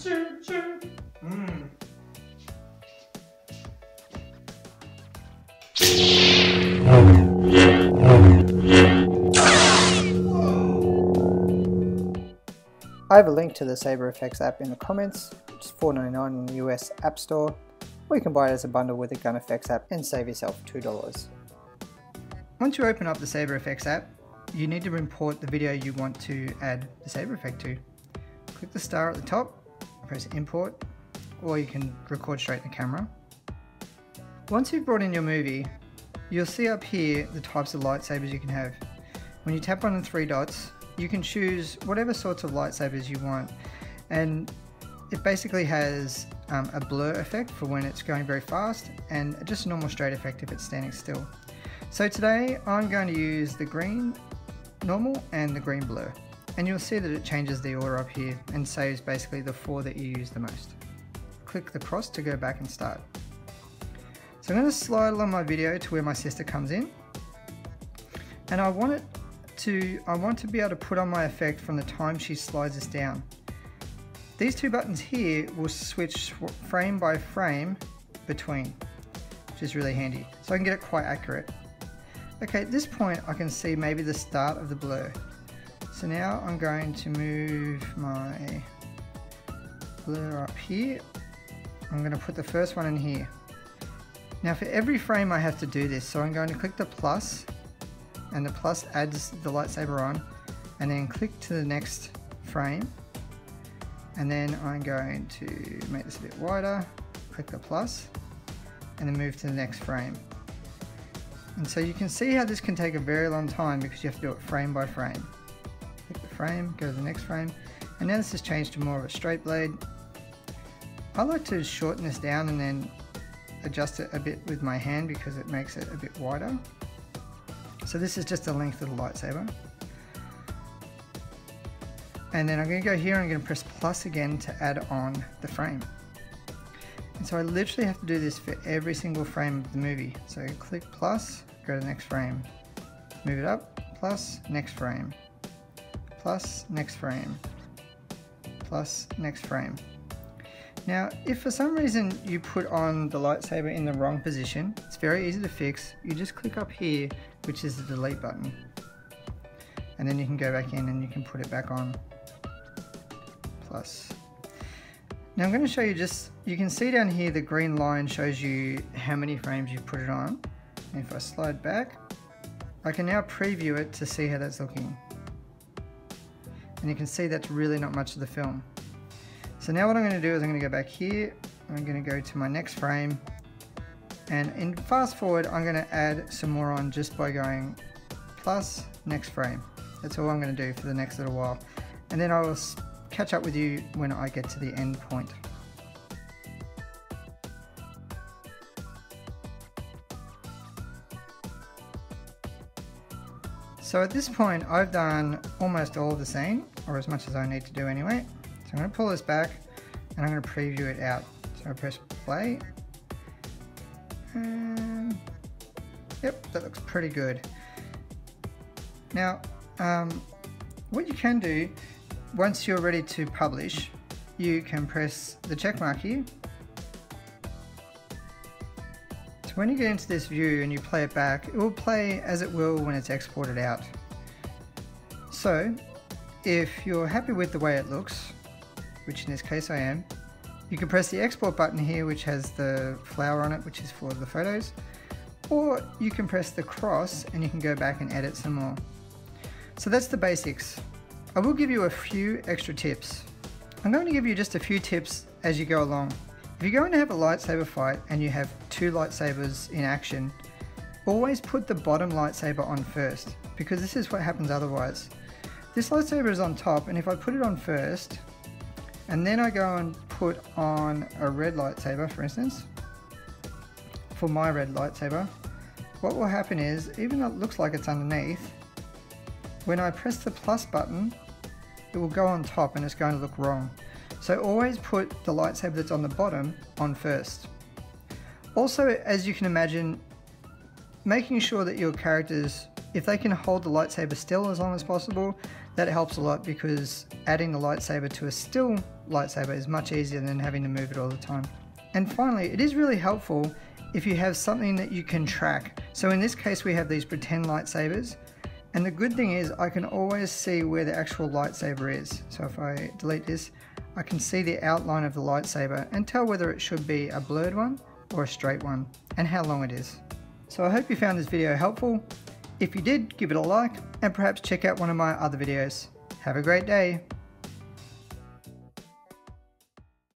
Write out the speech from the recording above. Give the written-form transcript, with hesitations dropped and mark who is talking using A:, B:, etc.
A: I have a link to the Saber FX app in the comments, which is $4.99 in the US App Store, or you can buy it as a bundle with the Gun FX app and save yourself $2. Once you open up the Saber FX app, you need to import the video you want to add the Saber effect to. Click the star at the top, press import, or you can record straight in the camera. Once you've brought in your movie, you'll see up here the types of lightsabers you can have. When you tap on the three dots, you can choose whatever sorts of lightsabers you want, and it basically has a blur effect for when it's going very fast and just a normal straight effect if it's standing still. So today I'm going to use the green normal and the green blur, and you'll see that it changes the order up here and saves basically the 4 that you use the most. Click the cross to go back and start. So I'm going to slide along my video to where my sister comes in, and I want to be able to put on my effect from the time she slides this down. These two buttons here will switch frame by frame between, which is really handy, so I can get it quite accurate. Okay, at this point I can see maybe the start of the blur. So now I'm going to move my blur up here. I'm going to put the first one in here. Now for every frame I have to do this, so I'm going to click the plus, and the plus adds the lightsaber on, and then click to the next frame, and then I'm going to make this a bit wider, click the plus, and then move to the next frame. And so you can see how this can take a very long time because you have to do it frame by frame. Click the frame, go to the next frame, and now this has changed to more of a straight blade. I like to shorten this down and then adjust it a bit with my hand because it makes it a bit wider. So this is just the length of the lightsaber. And then I'm going to go here and I'm going to press plus again to add on the frame. And so I literally have to do this for every single frame of the movie. So click plus, go to the next frame, move it up, plus, next frame, plus, next frame, plus, next frame. Now, if for some reason you put on the lightsaber in the wrong position, it's very easy to fix. You just click up here, which is the delete button. And then you can go back in and you can put it back on. Plus. Now I'm going to show you you can see down here the green line shows you how many frames you've put it on. And if I slide back, I can now preview it to see how that's looking. And you can see that's really not much of the film. So now what I'm going to do is I'm going to go back here, I'm going to go to my next frame, and in fast forward I'm going to add some more on just by going plus, next frame. That's all I'm going to do for the next little while, and then I will catch up with you when I get to the end point. So at this point I've done almost all of the scene, or as much as I need to do anyway. So I'm going to pull this back and I'm going to preview it out. So I press play, and yep, that looks pretty good. Now what you can do once you're ready to publish, you can press the check mark here. So when you get into this view and you play it back, it will play as it will when it's exported out. So if you're happy with the way it looks, which in this case I am, you can press the export button here, which has the flower on it, which is for the photos, or you can press the cross and you can go back and edit some more. So that's the basics. I will give you a few extra tips. I'm going to give you just a few tips as you go along. If you're going to have a lightsaber fight and you have two lightsabers in action, always put the bottom lightsaber on first, because this is what happens otherwise. This lightsaber is on top, and if I put it on first, and then I go and put on a red lightsaber, for instance, for my red lightsaber, what will happen is, even though it looks like it's underneath, when I press the plus button, it will go on top and it's going to look wrong. So always put the lightsaber that's on the bottom on first. Also, as you can imagine, making sure that your characters, if they can hold the lightsaber still as long as possible, that helps a lot, because adding the lightsaber to a still lightsaber is much easier than having to move it all the time. And finally, it is really helpful if you have something that you can track. So in this case we have these pretend lightsabers, and the good thing is I can always see where the actual lightsaber is. So if I delete this, I can see the outline of the lightsaber and tell whether it should be a blurred one or a straight one, and how long it is. So I hope you found this video helpful. If you did, give it a like, and perhaps check out one of my other videos. Have a great day.